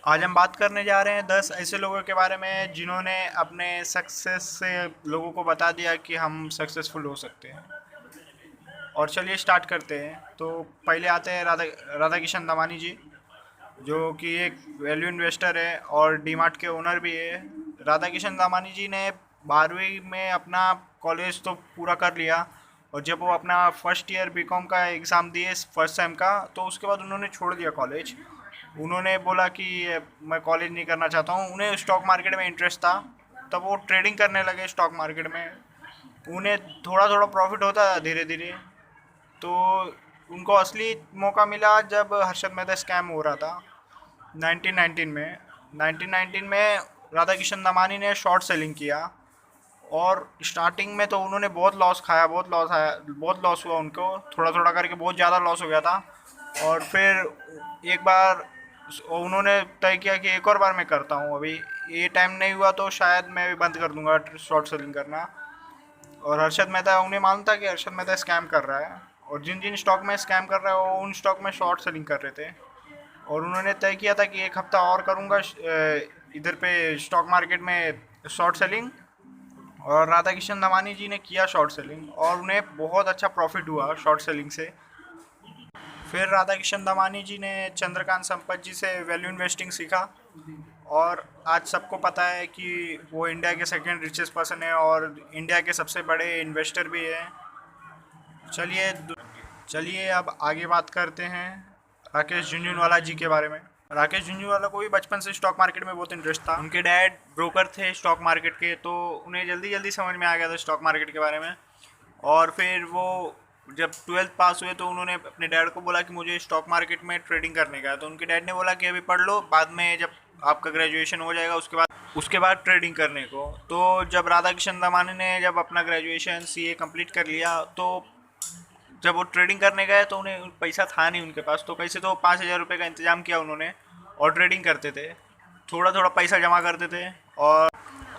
आज हम बात करने जा रहे हैं 10 ऐसे लोगों के बारे में जिन्होंने अपने सक्सेस से लोगों को बता दिया कि हम सक्सेसफुल हो सकते हैं। और चलिए स्टार्ट करते हैं। तो पहले आते हैं राधा किशन दमानी जी, जो कि एक वैल्यू इन्वेस्टर है और डीमार्ट के ओनर भी है। राधा किशन दामानी जी ने 12वीं में अपना कॉलेज तो पूरा कर लिया, और जब वो अपना फर्स्ट ईयर बीकॉम का एग्ज़ाम दिए फर्स्ट सेम का, तो उसके बाद उन्होंने छोड़ दिया कॉलेज। उन्होंने बोला कि मैं कॉलेज नहीं करना चाहता हूँ। उन्हें स्टॉक मार्केट में इंटरेस्ट था, तब वो ट्रेडिंग करने लगे स्टॉक मार्केट में। उन्हें थोड़ा थोड़ा प्रॉफिट होता है धीरे धीरे। तो उनको असली मौका मिला जब हर्षद मेहता स्कैम हो रहा था 1919 में राधा किशन दमानी ने शॉर्ट सेलिंग किया। और स्टार्टिंग में तो उन्होंने बहुत लॉस खाया, बहुत लॉस आया, बहुत लॉस हुआ उनको, थोड़ा थोड़ा करके बहुत ज़्यादा लॉस हो गया था। और फिर एक बार उन्होंने तय किया कि एक और बार मैं करता हूँ, अभी ये टाइम नहीं हुआ तो शायद मैं भी बंद कर दूंगा शॉर्ट सेलिंग करना। और हर्षद मेहता, उन्हें मालूम था कि हर्षद मेहता स्कैम कर रहा है, और जिन जिन स्टॉक में स्कैम कर रहा है वो उन स्टॉक में शॉर्ट सेलिंग कर रहे थे। और उन्होंने तय किया था कि एक हफ्ता और करूँगा इधर पे स्टॉक मार्केट में शॉर्ट सेलिंग। और राधा किशन दमानी जी ने किया शॉर्ट सेलिंग, और उन्हें बहुत अच्छा प्रॉफिट हुआ शॉर्ट सेलिंग से। फिर राधा किशन दमानी जी ने चंद्रकांत संपत जी से वैल्यू इन्वेस्टिंग सीखा, और आज सबको पता है कि वो इंडिया के सेकंड रिचेस्ट पर्सन है और इंडिया के सबसे बड़े इन्वेस्टर भी हैं। चलिए चलिए अब आगे बात करते हैं राकेश झुनझुनवाला जी के बारे में। राकेश झुनझुनवाला को भी बचपन से स्टॉक मार्केट में बहुत इंटरेस्ट था। उनके डैड ब्रोकर थे स्टॉक मार्केट के, तो उन्हें जल्दी जल्दी समझ में आ गया था स्टॉक मार्केट के बारे में। और फिर वो जब 12th पास हुए तो उन्होंने अपने डैड को बोला कि मुझे स्टॉक मार्केट में ट्रेडिंग करने का है। तो उनके डैड ने बोला कि अभी पढ़ लो, बाद में जब आपका ग्रेजुएशन हो जाएगा उसके बाद ट्रेडिंग करने को। तो जब राधा किशन दमानी ने जब अपना ग्रेजुएशन सीए कंप्लीट कर लिया, तो जब वो ट्रेडिंग करने गए तो उन्हें पैसा था नहीं उनके पास, तो कैसे तो 5,000 रुपये का इंतजाम किया उन्होंने, और ट्रेडिंग करते थे, थोड़ा थोड़ा पैसा जमा करते थे। और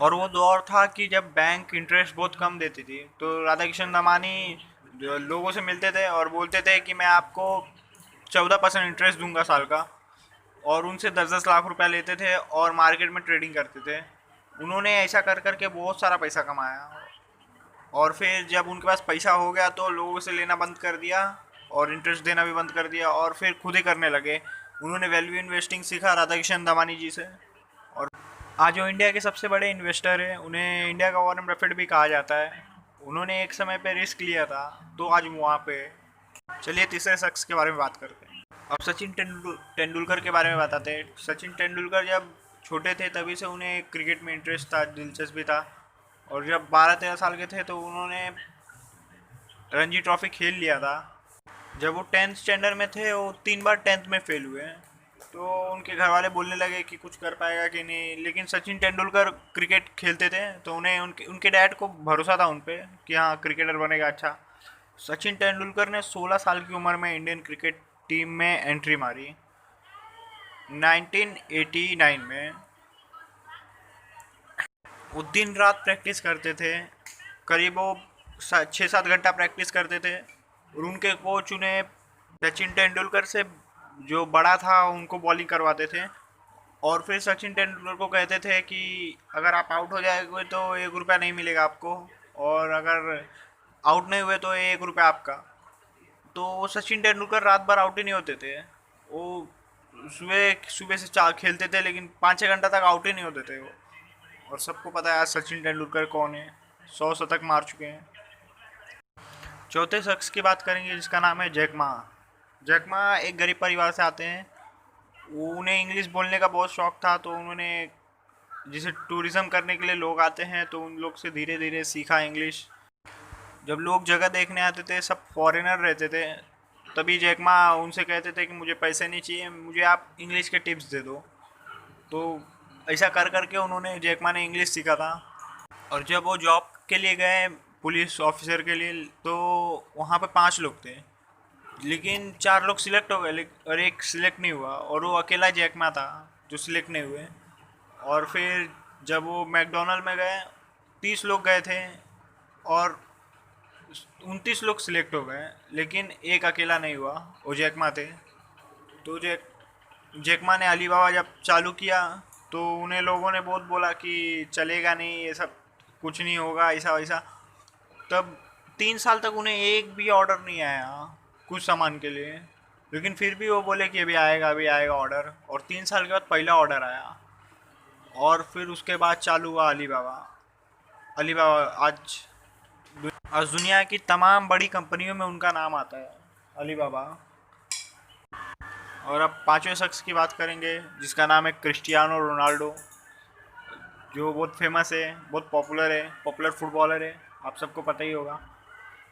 और वो दौर था कि जब बैंक इंटरेस्ट बहुत कम देती थी, तो राधा किशन दमानी जो लोगों से मिलते थे और बोलते थे कि मैं आपको 14% इंटरेस्ट दूंगा साल का, और उनसे 10-10 लाख रुपया लेते थे और मार्केट में ट्रेडिंग करते थे। उन्होंने ऐसा कर करके बहुत सारा पैसा कमाया। और फिर जब उनके पास पैसा हो गया तो लोगों से लेना बंद कर दिया, और इंटरेस्ट देना भी बंद कर दिया, और फिर खुद ही करने लगे। उन्होंने वैल्यू इन्वेस्टिंग सीखा राधा किशन दमानी जी से। और आज वो इंडिया के सबसे बड़े इन्वेस्टर हैं, उन्हें इंडिया का वॉरेन बफेट भी कहा जाता है। उन्होंने एक समय पे रिस्क लिया था, तो आज वो वहाँ पे है। चलिए तीसरे शख्स के बारे में बात करते हैं। अब सचिन तेंदुलकर के बारे में बताते हैं। सचिन तेंदुलकर जब छोटे थे तभी से उन्हें क्रिकेट में इंटरेस्ट था, दिलचस्पी था। और जब 12-13 साल के थे तो उन्होंने रणजी ट्रॉफी खेल लिया था। जब वो 10th स्टैंडर्ड में थे वो 3 बार 10th में फेल हुए। तो उनके घर वाले बोलने लगे कि कुछ कर पाएगा कि नहीं, लेकिन सचिन तेंदुलकर क्रिकेट खेलते थे तो उन्हें उनके उनके डैड को भरोसा था उन पे कि हाँ क्रिकेटर बनेगा अच्छा। सचिन तेंदुलकर ने 16 साल की उम्र में इंडियन क्रिकेट टीम में एंट्री मारी 1989 में। वो दिन रात प्रैक्टिस करते थे, करीब वो 6-7 घंटा प्रैक्टिस करते थे। और उनके कोच उन्हें सचिन तेंदुलकर से जो बड़ा था उनको बॉलिंग करवाते थे। और फिर सचिन तेंदुलकर को कहते थे कि अगर आप आउट हो जाएंगे तो 1 रुपया नहीं मिलेगा आपको, और अगर आउट नहीं हुए तो 1 रुपया आपका। तो वो सचिन तेंदुलकर रात भर आउट ही नहीं होते थे। वो सुबह सुबह से चार खेलते थे, लेकिन 5-6 घंटा तक आउट ही नहीं होते थे वो। और सबको पता है आज सचिन तेंदुलकर कौन है, 100 शतक मार चुके हैं। चौथे शख्स की बात करेंगे जिसका नाम है जैक मा। जैक मा एक गरीब परिवार से आते हैं। उन्हें इंग्लिश बोलने का बहुत शौक था, तो उन्होंने जिसे टूरिज़्म करने के लिए लोग आते हैं तो उन लोग से धीरे धीरे सीखा इंग्लिश। जब लोग जगह देखने आते थे सब फॉरेनर रहते थे, तभी जैक मा उनसे कहते थे कि मुझे पैसे नहीं चाहिए, मुझे आप इंग्लिश के टिप्स दे दो। तो ऐसा कर करके उन्होंने जैक मा ने इंग्लिश सीखा था। और जब वो जॉब के लिए गए पुलिस ऑफिसर के लिए, तो वहाँ पे 5 लोग थे, लेकिन 4 लोग सिलेक्ट हो गए और एक सिलेक्ट नहीं हुआ, और वो अकेला जैकमा था जो सिलेक्ट नहीं हुए। और फिर जब वो मैकडोनल्ड में गए 30 लोग गए थे, और 29 लोग सिलेक्ट हो गए, लेकिन एक अकेला नहीं हुआ, वो जैकमा थे। तो जैक जैकमा ने अलीबाबा जब चालू किया तो उन्हें लोगों ने बहुत बोला कि चलेगा नहीं, ये सब कुछ नहीं होगा, ऐसा वैसा। तब 3 साल तक उन्हें एक भी ऑर्डर नहीं आया कुछ सामान के लिए, लेकिन फिर भी वो बोले कि अभी आएगा ऑर्डर, और 3 साल के बाद पहला ऑर्डर आया। और फिर उसके बाद चालू हुआ अलीबाबा। अलीबाबा आज दुनिया की तमाम बड़ी कंपनियों में उनका नाम आता है, अलीबाबा। और अब पांचवें शख्स की बात करेंगे जिसका नाम है क्रिस्टियानो रोनाल्डो, जो बहुत फेमस है, बहुत पॉपुलर फुटबॉलर है, आप सबको पता ही होगा।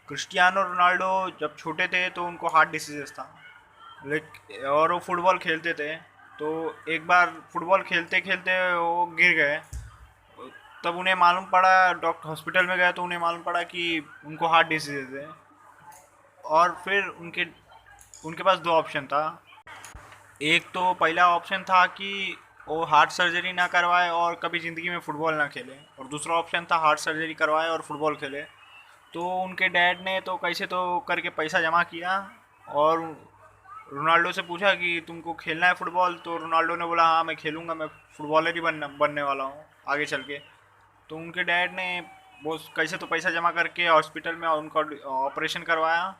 क्रिस्टियानो रोनाल्डो जब छोटे थे तो उनको हार्ट डिसीजेस था, लेकिन और वो फुटबॉल खेलते थे। तो एक बार फुटबॉल खेलते खेलते वो गिर गए। तब उन्हें मालूम पड़ा, डॉक्टर हॉस्पिटल में गए तो उन्हें मालूम पड़ा कि उनको हार्ट डिसीज है। और फिर उनके उनके पास दो ऑप्शन था। एक तो पहला ऑप्शन था कि वो हार्ट सर्जरी ना करवाए और कभी ज़िंदगी में फ़ुटबॉल ना खेले, और दूसरा ऑप्शन था हार्ट सर्जरी करवाए और फुटबॉल खेले। तो उनके डैड ने तो कैसे तो करके पैसा जमा किया, और रोनाल्डो से पूछा कि तुमको खेलना है फुटबॉल, तो रोनाल्डो ने बोला हाँ मैं खेलूँगा, मैं फुटबॉलर ही बनने वाला हूँ आगे चल के। तो उनके डैड ने वो कैसे तो पैसा जमा करके हॉस्पिटल में उनका ऑपरेशन करवाया।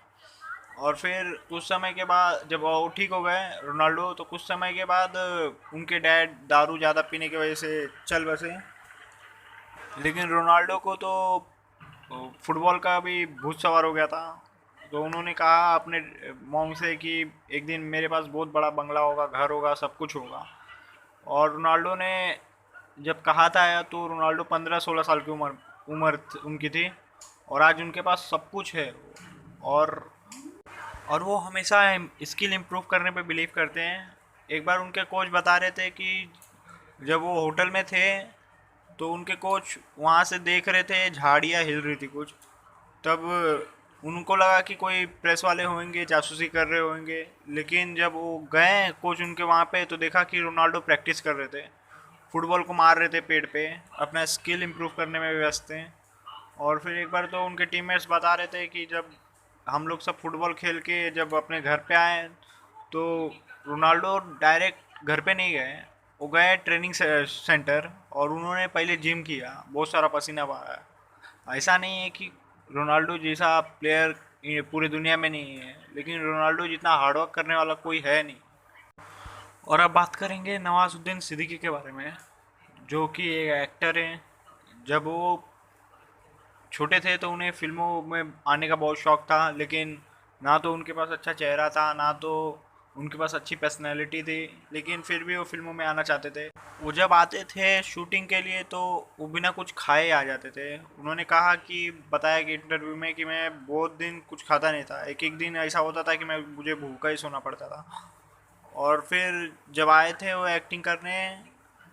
और फिर कुछ समय के बाद जब वो ठीक हो गए रोनाल्डो, तो कुछ समय के बाद उनके डैड दारू ज़्यादा पीने की वजह से चल बसे। लेकिन रोनाल्डो को तो फुटबॉल का भी भूत सवार हो गया था। तो उन्होंने कहा अपने मॉम से कि एक दिन मेरे पास बहुत बड़ा बंगला होगा, घर होगा, सब कुछ होगा। और रोनाल्डो ने जब कहा था तो रोनाल्डो 15-16 साल की उम्र उनकी थी, और आज उनके पास सब कुछ है। और और वो हमेशा स्किल इम्प्रूव करने पे बिलीव करते हैं। एक बार उनके कोच बता रहे थे कि जब वो होटल में थे तो उनके कोच वहाँ से देख रहे थे, झाड़ियाँ हिल रही थी कुछ। तब उनको लगा कि कोई प्रेस वाले होंगे, जासूसी कर रहे होंगे। लेकिन जब वो गए कोच उनके वहाँ पे तो देखा कि रोनाल्डो प्रैक्टिस कर रहे थे, फुटबॉल को मार रहे थे पेड़ पे, अपना स्किल इम्प्रूव करने में व्यस्त थे। और फिर एक बार तो उनके टीममेट्स बता रहे थे कि जब हम लोग सब फुटबॉल खेल के जब अपने घर पे आए तो रोनाल्डो डायरेक्ट घर पे नहीं गए, वो गए ट्रेनिंग सेंटर, और उन्होंने पहले जिम किया, बहुत सारा पसीना बहाया। ऐसा नहीं है कि रोनाल्डो जैसा प्लेयर पूरी दुनिया में नहीं है, लेकिन रोनाल्डो जितना हार्डवर्क करने वाला कोई है नहीं। और अब बात करेंगे नवाजुद्दीन सिद्दीकी के बारे में, जो कि एक एक्टर हैं। जब वो छोटे थे तो उन्हें फिल्मों में आने का बहुत शौक था, लेकिन ना तो उनके पास अच्छा चेहरा था, ना तो उनके पास अच्छी पर्सनैलिटी थी, लेकिन फिर भी वो फिल्मों में आना चाहते थे। वो जब आते थे शूटिंग के लिए तो वो बिना कुछ खाए आ जाते थे। उन्होंने कहा कि बताया कि इंटरव्यू में कि मैं बहुत दिन कुछ खाता नहीं था, एक एक दिन ऐसा होता था कि मुझे भूखा ही सोना पड़ता था। और फिर जब आए थे वो एक्टिंग करने,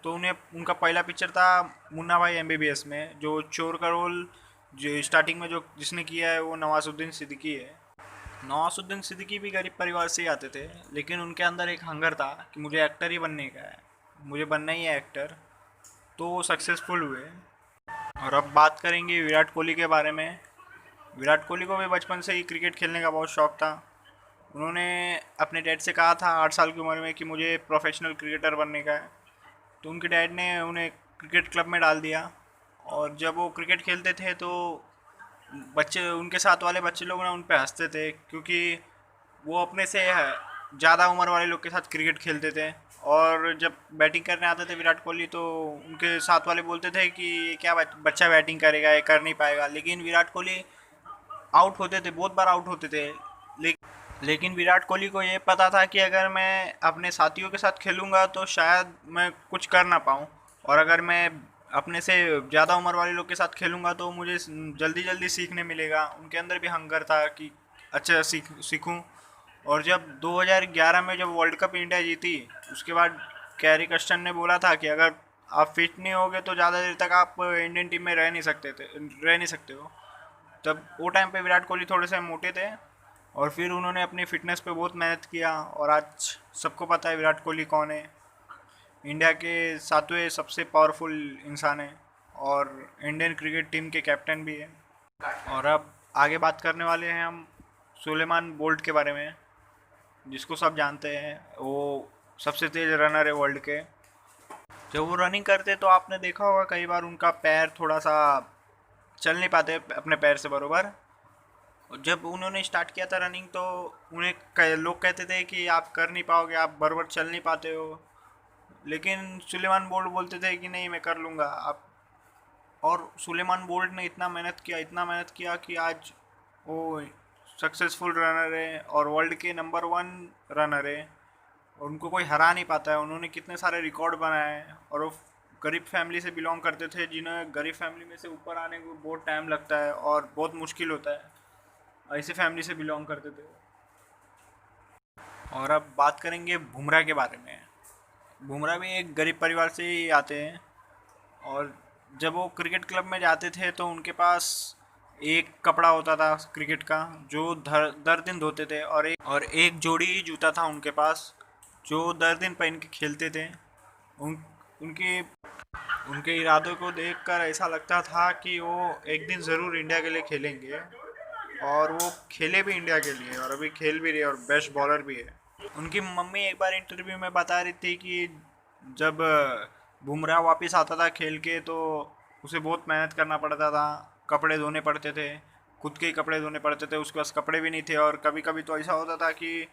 तो उन्हें उनका पहला पिक्चर था मुन्ना भाई एमबीबीएस में, जो चोर का रोल जो स्टार्टिंग में जो जिसने किया है वो नवाजुद्दीन सिद्दीकी है। नवाजुद्दीन सिद्दीकी भी गरीब परिवार से ही आते थे, लेकिन उनके अंदर एक हंगर था कि मुझे एक्टर ही बनने का है, मुझे बनना ही है एक्टर। तो वो सक्सेसफुल हुए। और अब बात करेंगे विराट कोहली के बारे में। विराट कोहली को भी बचपन से ही क्रिकेट खेलने का बहुत शौक था। उन्होंने अपने डैड से कहा था 8 साल की उम्र में कि मुझे प्रोफेशनल क्रिकेटर बनने का है। तो उनके डैड ने उन्हें क्रिकेट क्लब में डाल दिया। और जब वो क्रिकेट खेलते थे तो बच्चे उनके साथ वाले बच्चे लोग ना उन पे हंसते थे, क्योंकि वो अपने से ज़्यादा उम्र वाले लोग के साथ क्रिकेट खेलते थे। और जब बैटिंग करने आते थे विराट कोहली तो उनके साथ वाले बोलते थे कि ये क्या बच्चा बैटिंग करेगा, ये कर नहीं पाएगा। लेकिन विराट कोहली आउट होते थे, बहुत बार आउट होते थे। लेकिन विराट कोहली को ये पता था कि अगर मैं अपने साथियों के साथ खेलूंगा तो शायद मैं कुछ कर ना पाऊँ, और अगर मैं अपने से ज़्यादा उम्र वाले लोग के साथ खेलूंगा तो मुझे जल्दी जल्दी सीखने मिलेगा। उनके अंदर भी हंगर था कि अच्छा सीखूं। और जब 2011 में जब वर्ल्ड कप इंडिया जीती, उसके बाद कैरी कस्टन ने बोला था कि अगर आप फिट नहीं होगे तो ज़्यादा देर तक आप इंडियन टीम में रह नहीं सकते हो। तब वो टाइम पे विराट कोहली थोड़े से मोटे थे, और फिर उन्होंने अपनी फ़िटनेस पे बहुत मेहनत किया, और आज सबको पता है विराट कोहली कौन है। इंडिया के 7वें सबसे पावरफुल इंसान है, और इंडियन क्रिकेट टीम के कैप्टन भी है। और अब आगे बात करने वाले हैं हम सुलेमान बोल्ट के बारे में, जिसको सब जानते हैं। वो सबसे तेज़ रनर है वर्ल्ड के। जब वो रनिंग करते तो आपने देखा होगा कई बार उनका पैर थोड़ा सा चल नहीं पाते अपने पैर से बरोबर। जब उन्होंने स्टार्ट किया था रनिंग तो उन्हें लोग कहते थे कि आप कर नहीं पाओगे, आप बरोबर चल नहीं पाते हो, लेकिन सुलेमान बोल्ट बोलते थे कि नहीं मैं कर लूँगा आप। और सुलेमान बोल्ट ने इतना मेहनत किया कि आज वो सक्सेसफुल रनर है और वर्ल्ड के नंबर 1 रनर है। और उनको कोई हरा नहीं पाता है। उन्होंने कितने सारे रिकॉर्ड बनाए हैं और वो गरीब फैमिली से बिलोंग करते थे, जिन्हें गरीब फैमिली में से ऊपर आने को बहुत टाइम लगता है और बहुत मुश्किल होता है। ऐसी फैमिली से बिलोंग करते थे। और अब बात करेंगे बुमराह के बारे में। बुमराह भी एक गरीब परिवार से ही आते हैं और जब वो क्रिकेट क्लब में जाते थे तो उनके पास एक कपड़ा होता था क्रिकेट का जो दर दिन धोते थे, और एक जोड़ी ही जूता था उनके पास जो दर दिन पहन के खेलते थे। उन उनके उनके इरादों को देखकर ऐसा लगता था कि वो एक दिन ज़रूर इंडिया के लिए खेलेंगे, और वो खेले भी इंडिया के लिए और अभी खेल भी रहे और बेस्ट बॉलर भी है। उनकी मम्मी एक बार इंटरव्यू में बता रही थी कि जब बुमराह वापस आता था खेल के तो उसे बहुत मेहनत करना पड़ता था, कपड़े धोने पड़ते थे, खुद के ही कपड़े धोने पड़ते थे, उसके पास कपड़े भी नहीं थे। और कभी कभी तो ऐसा होता था कि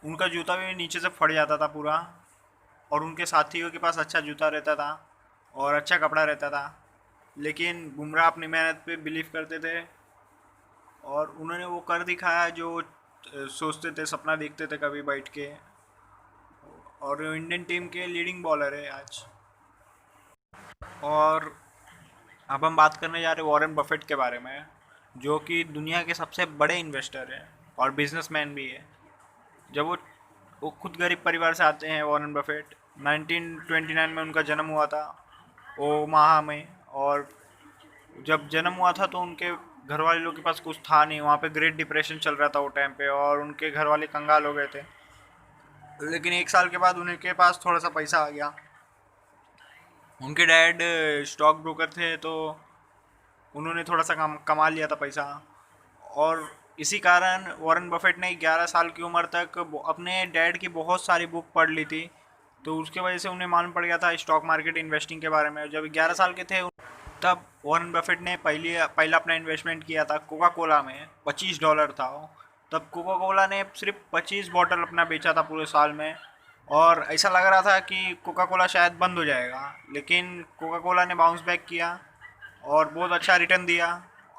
उनका जूता भी नीचे से फट जाता था पूरा, और उनके साथियों के पास अच्छा जूता रहता था और अच्छा कपड़ा रहता था, लेकिन बुमराह अपनी मेहनत पे बिलीव करते थे और उन्होंने वो कर दिखाया जो सोचते थे, सपना देखते थे कभी बैठ के। और इंडियन टीम के लीडिंग बॉलर है आज। और अब हम बात करने जा रहे हैं वॉरेन बफेट के बारे में, जो कि दुनिया के सबसे बड़े इन्वेस्टर हैं और बिजनेसमैन भी है। जब वो खुद गरीब परिवार से आते हैं वॉरेन बफेट। 1929 में उनका जन्म हुआ था ओमाहा में, और जब जन्म हुआ था तो उनके घर वाले लोग के पास कुछ था नहीं। वहाँ पे ग्रेट डिप्रेशन चल रहा था वो टाइम पे और उनके घर वाले कंगाल हो गए थे। लेकिन 1 साल के बाद उनके पास थोड़ा सा पैसा आ गया। उनके डैड स्टॉक ब्रोकर थे तो उन्होंने थोड़ा सा कमा लिया था पैसा। और इसी कारण वॉरेन बफेट ने 11 साल की उम्र तक अपने डैड की बहुत सारी बुक पढ़ ली थी, तो उसके वजह से उन्हें मालूम पड़ गया था स्टॉक मार्केट इन्वेस्टिंग के बारे में। जब 11 साल के थे तब वॉरेन बफेट ने पहला अपना इन्वेस्टमेंट किया था कोका कोला में। $25 था वो। तब कोका कोला ने सिर्फ 25 बॉटल अपना बेचा था पूरे साल में, और ऐसा लग रहा था कि कोका कोला शायद बंद हो जाएगा, लेकिन कोका कोला ने बाउंस बैक किया और बहुत अच्छा रिटर्न दिया।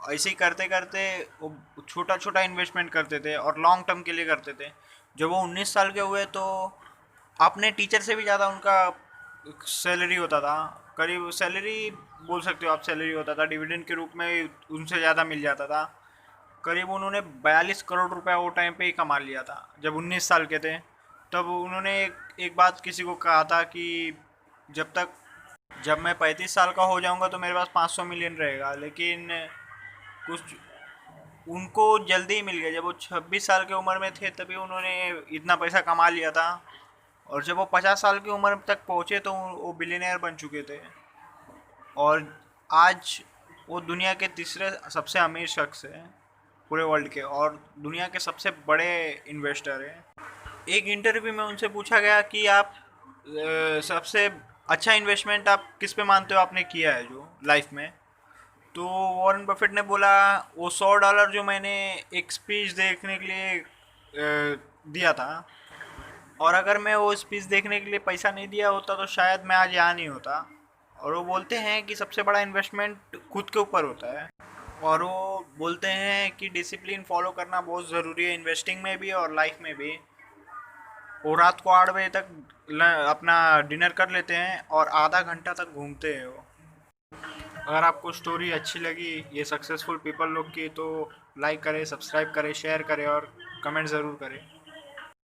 ऐसे ही करते करते वो छोटा छोटा इन्वेस्टमेंट करते थे और लॉन्ग टर्म के लिए करते थे। जब वो 19 साल के हुए तो अपने टीचर से भी ज़्यादा उनका सैलरी होता था। करीब सैलरी बोल सकते हो आप, सैलरी होता था डिविडेंड के रूप में उनसे ज़्यादा मिल जाता था। करीब उन्होंने 42 करोड़ रुपया वो टाइम पे ही कमा लिया था जब 19 साल के थे। तब उन्होंने एक बात किसी को कहा था कि जब मैं 35 साल का हो जाऊंगा तो मेरे पास 500 मिलियन रहेगा, लेकिन कुछ उनको जल्दी ही मिल गया। जब वो 26 साल की उम्र में थे तभी उन्होंने इतना पैसा कमा लिया था, और जब वो 50 साल की उम्र तक पहुँचे तो वो बिलियनर बन चुके थे। और आज वो दुनिया के तीसरे सबसे अमीर शख्स हैं पूरे वर्ल्ड के, और दुनिया के सबसे बड़े इन्वेस्टर हैं। एक इंटरव्यू में उनसे पूछा गया कि आप सबसे अच्छा इन्वेस्टमेंट आप किस पे मानते हो आपने किया है जो लाइफ में। तो वॉरेन बफेट ने बोला वो $100 जो मैंने एक स्पीच देखने के लिए दिया था, और अगर मैं वो स्पीच देखने के लिए पैसा नहीं दिया होता तो शायद मैं आज यहाँ नहीं होता। और वो बोलते हैं कि सबसे बड़ा इन्वेस्टमेंट खुद के ऊपर होता है, और वो बोलते हैं कि डिसिप्लिन फॉलो करना बहुत ज़रूरी है इन्वेस्टिंग में भी और लाइफ में भी। वो रात को 8 बजे तक अपना डिनर कर लेते हैं और आधा घंटा तक घूमते हैं वो। अगर आपको स्टोरी अच्छी लगी ये सक्सेसफुल पीपल लोग की तो लाइक करें, सब्सक्राइब करें, शेयर करें और कमेंट ज़रूर करें।